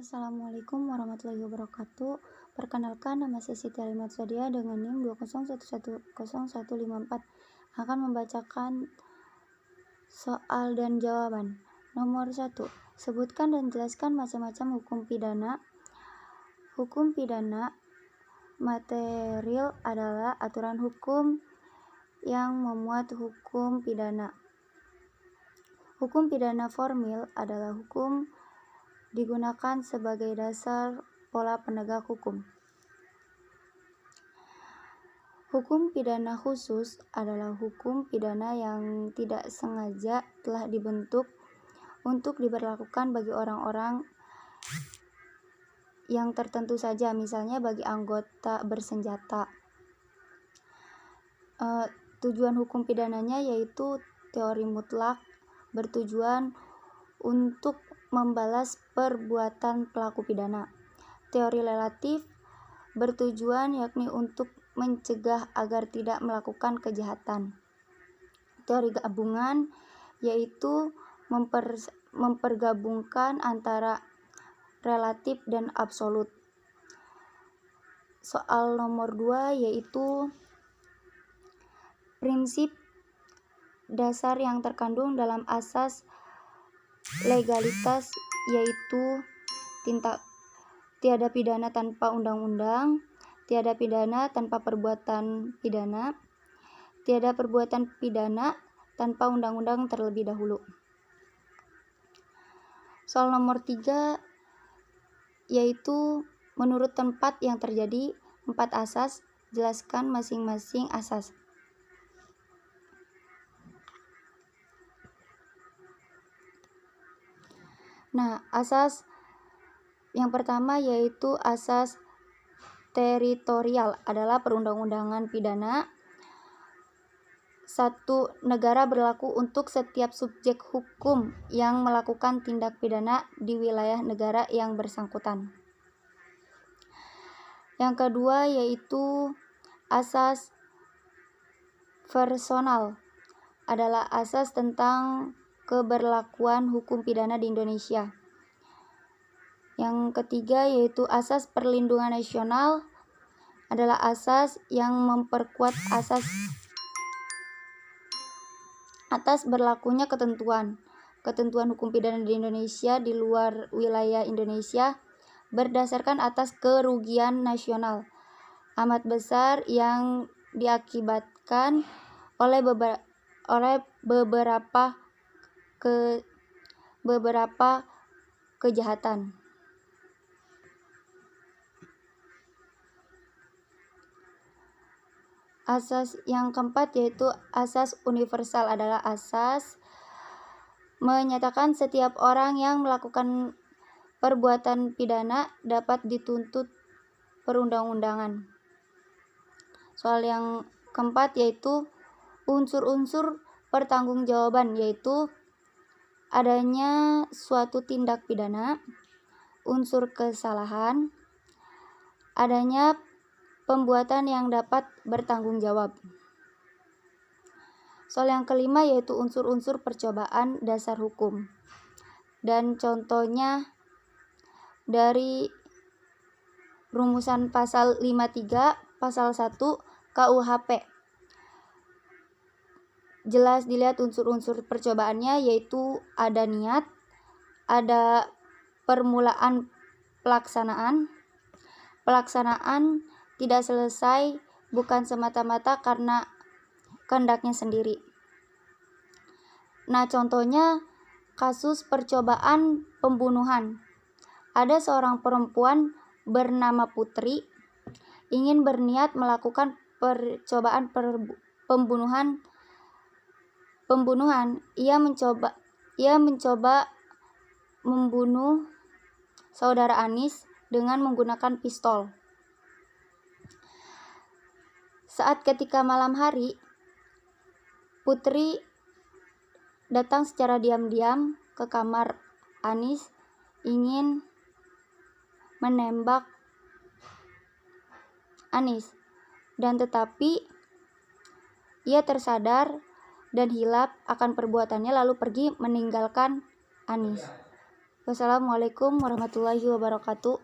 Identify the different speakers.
Speaker 1: Assalamualaikum warahmatullahi wabarakatuh. Perkenalkan, nama saya Siti Alimat Sodia dengan NIM 201100154 akan membacakan soal dan jawaban. Nomor 1. Sebutkan dan jelaskan macam-macam hukum pidana. Hukum pidana material adalah aturan hukum yang memuat hukum pidana. Hukum pidana formil adalah hukum digunakan sebagai dasar pola penegak hukum. Hukum pidana khusus adalah hukum pidana yang tidak sengaja telah dibentuk untuk diberlakukan bagi orang-orang yang tertentu saja, misalnya bagi anggota bersenjata. Tujuan hukum pidananya yaitu teori mutlak, bertujuan untuk membalas perbuatan pelaku pidana. Teori relatif bertujuan yakni untuk mencegah agar tidak melakukan kejahatan. Teori gabungan yaitu mempergabungkan antara relatif dan absolut. Soal nomor 2 yaitu prinsip dasar yang terkandung dalam asas legalitas, yaitu tiada pidana tanpa undang-undang, tiada pidana tanpa perbuatan pidana, tiada perbuatan pidana tanpa undang-undang terlebih dahulu. Soal nomor 3 yaitu menurut tempat yang terjadi 4 asas, jelaskan masing-masing asas. Nah, asas yang pertama yaitu asas teritorial adalah perundang-undangan pidana. 1. Negara berlaku untuk setiap subjek hukum yang melakukan tindak pidana di wilayah negara yang bersangkutan. Yang kedua yaitu asas personal adalah asas tentang keberlakuan hukum pidana di Indonesia. Yang ketiga yaitu asas perlindungan nasional adalah asas yang memperkuat asas atas berlakunya ketentuan hukum pidana di Indonesia di luar wilayah Indonesia berdasarkan atas kerugian nasional amat besar yang diakibatkan oleh beberapa kejahatan. Asas yang keempat yaitu asas universal adalah asas menyatakan setiap orang yang melakukan perbuatan pidana dapat dituntut perundang-undangan. Soal yang keempat yaitu unsur-unsur pertanggungjawaban, yaitu adanya suatu tindak pidana, unsur kesalahan, adanya pembuatan yang dapat bertanggung jawab. Soal yang kelima yaitu unsur-unsur percobaan dasar hukum. Dan contohnya dari rumusan pasal 53 pasal 1 KUHP. Jelas dilihat unsur-unsur percobaannya yaitu ada niat, ada permulaan pelaksanaan tidak selesai bukan semata-mata karena kehendaknya sendiri. Nah, contohnya kasus percobaan pembunuhan. Ada seorang perempuan bernama Putri ingin berniat melakukan percobaan pembunuhan. Ia mencoba membunuh saudara Anis dengan menggunakan pistol. Saat ketika malam hari, Putri datang secara diam-diam ke kamar Anis ingin menembak Anis, dan tetapi ia tersadar dan hilaf akan perbuatannya lalu pergi meninggalkan Anis. Wassalamualaikum warahmatullahi wabarakatuh.